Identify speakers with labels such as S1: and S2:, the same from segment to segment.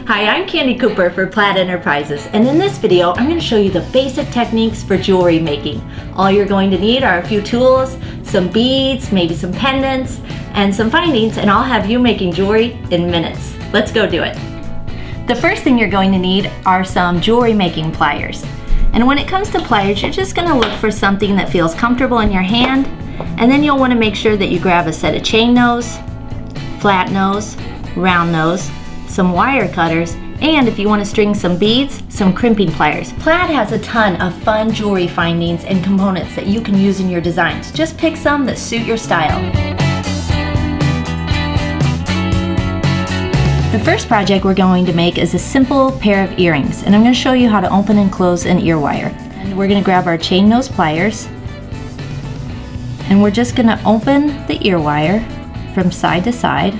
S1: Hi, I'm Candice Cooper for Plaid Enterprises, and in this video I'm going to show you the basic techniques for jewelry making. All you're going to need are a few tools, some beads, maybe some pendants, and some findings, and I'll have you making jewelry in minutes. Let's go do it. The first thing you're going to need are some jewelry making pliers. And when it comes to pliers, you're just going to look for something that feels comfortable in your hand, and then you'll want to make sure that you grab a set of chain nose, flat nose, round nose, some wire cutters, and if you want to string some beads, some crimping pliers. Plaid has a ton of fun jewelry findings and components that you can use in your designs. Just pick some that suit your style. The first project we're going to make is a simple pair of earrings, and I'm going to show you how to open and close an ear wire. And we're going to grab our chain nose pliers, and we're just going to open the ear wire from side to side,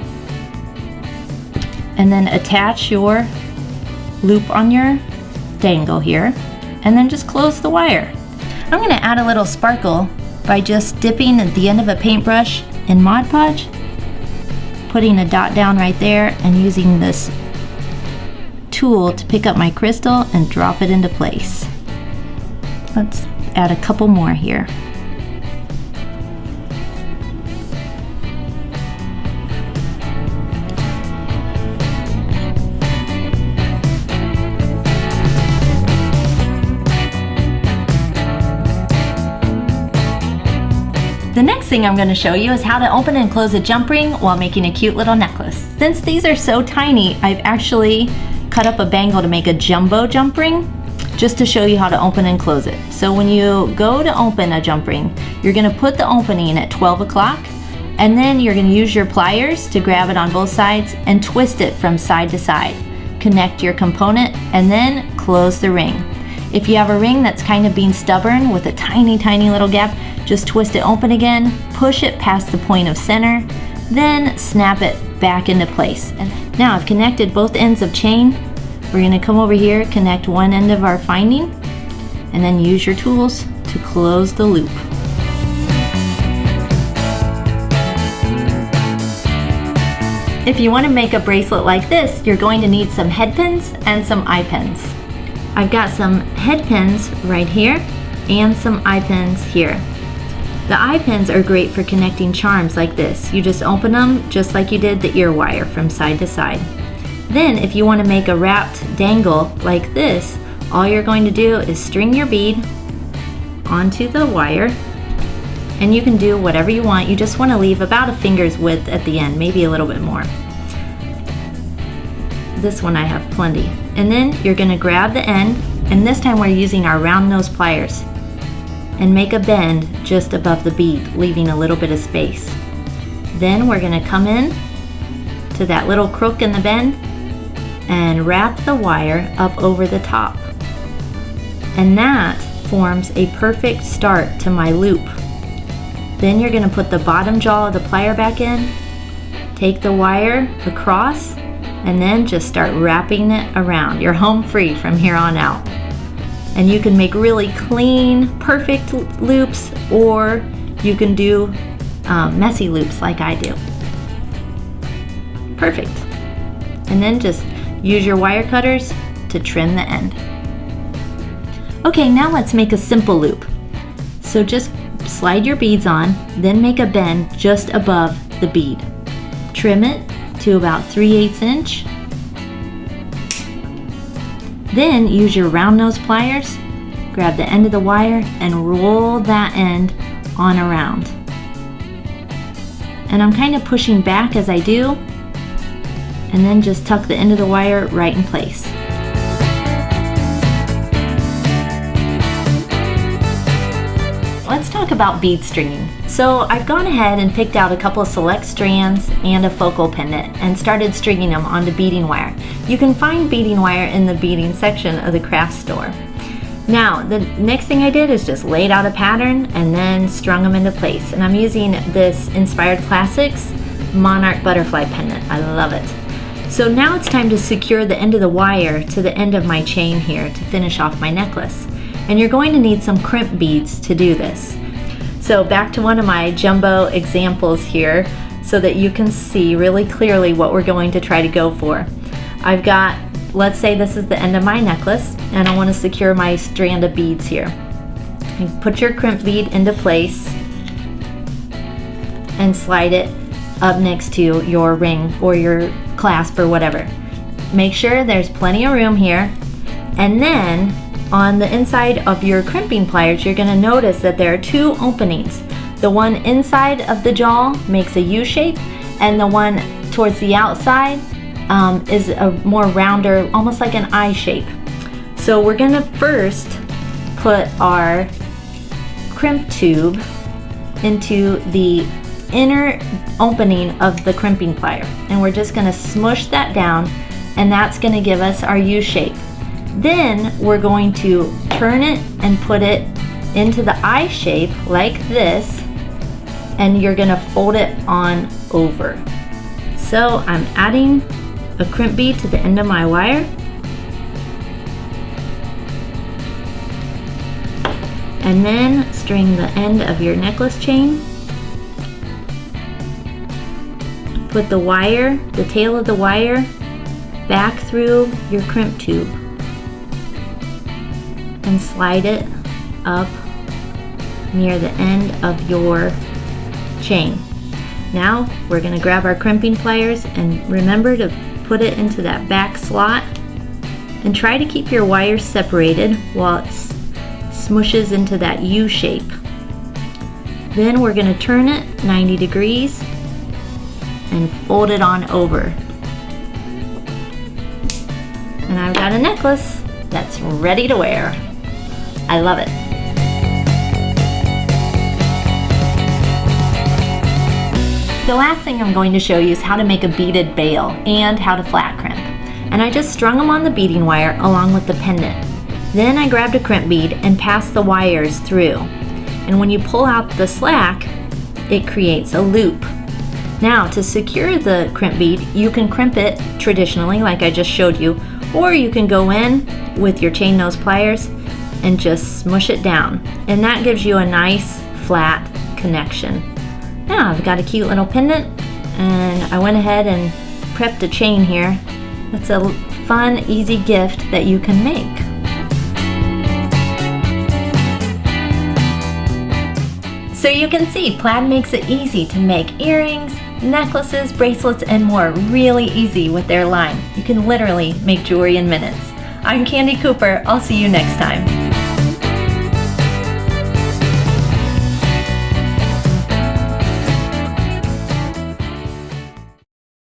S1: and then attach your loop on your dangle here, and then just close the wire. I'm going to add a little sparkle by just dipping at the end of a paintbrush in Mod Podge, putting a dot down right there, and using this tool to pick up my crystal and drop it into place. Let's add a couple more here. The next thing I'm going to show you is how to open and close a jump ring while making a cute little necklace. Since these are so tiny, I've actually cut up a bangle to make a jumbo jump ring, just to show you how to open and close it. So when you go to open a jump ring, you're going to put the opening at 12 o'clock, and then you're going to use your pliers to grab it on both sides and twist it from side to side. Connect your component and then close the ring. If you have a ring that's kind of being stubborn with a tiny little gap, just twist it open again, push it past the point of center, then snap it back into place. And now I've connected both ends of chain. We're going to come over here, connect one end of our finding, and then use your tools to close the loop. If you want to make a bracelet like this, you're going to need some head pins and some eye pins. I've got some head pins right here and some eye pins here. The eye pins are great for connecting charms like this. You just open them just like you did the ear wire from side to side. Then if you want to make a wrapped dangle like this, all you're going to do is string your bead onto the wire, and you can do whatever you want. You just want to leave about a finger's width at the end, maybe a little bit more. This one I have plenty. And then you're going to grab the end, and this time we're using our round nose pliers, and make a bend just above the bead, leaving a little bit of space. Then we're going to come in to that little crook in the bend and wrap the wire up over the top. And that forms a perfect start to my loop. Then you're going to put the bottom jaw of the plier back in, take the wire across, and then just start wrapping it around. You're home free from here on out. And you can make really clean, perfect loops, or you can do messy loops like I do. Perfect. And then just use your wire cutters to trim the end. Okay, now let's make a simple loop. So just slide your beads on, then make a bend just above the bead. Trim it to about 3/8 inch. Then use your round nose pliers, grab the end of the wire, and roll that end on around. And I'm kind of pushing back as I do, and then just tuck the end of the wire right in place. Let's talk about bead stringing. So I've gone ahead and picked out a couple of select strands and a focal pendant and started stringing them onto beading wire. You can find beading wire in the beading section of the craft store. Now, the next thing I did is just laid out a pattern and then strung them into place. And I'm using this Inspired Classics Monarch Butterfly pendant. I love it. So now it's time to secure the end of the wire to the end of my chain here to finish off my necklace. And you're going to need some crimp beads to do this. So back to one of my jumbo examples here so that you can see really clearly what we're going to try to go for. I've got, let's say this is the end of my necklace, and I want to secure my strand of beads here. You put your crimp bead into place and slide it up next to your ring or your clasp or whatever. Make sure there's plenty of room here, and then on the inside of your crimping pliers, you're going to notice that there are two openings. The one inside of the jaw makes a U shape, and the one towards the outside is a more rounder, almost like an I shape. So we're going to first put our crimp tube into the inner opening of the crimping plier, and we're just going to smush that down, and that's going to give us our U shape. Then we're going to turn it and put it into the I shape like this, and you're going to fold it on over. So I'm adding a crimp bead to the end of my wire, and then string the end of your necklace chain. Put the wire, the tail of the wire, back through your crimp tube and slide it up near the end of your chain. Now we're going to grab our crimping pliers, and remember to put it into that back slot and try to keep your wires separated while it smushes into that U shape. Then we're going to turn it 90 degrees and fold it on over. And I've got a necklace that's ready to wear. I love it. The last thing I'm going to show you is how to make a beaded bail and how to flat crimp. And I just strung them on the beading wire along with the pendant. Then I grabbed a crimp bead and passed the wires through. And when you pull out the slack, it creates a loop. Now to secure the crimp bead, you can crimp it traditionally like I just showed you, or you can go in with your chain nose pliers and just smush it down, and that gives you a nice flat connection. Now I've got a cute little pendant, and I went ahead and prepped a chain here. That's a fun, easy gift that you can make. So you can see, Plaid makes it easy to make earrings, necklaces, bracelets, and more really easy with their line. You can literally make jewelry in minutes. I'm Candice Cooper. I'll see you next time.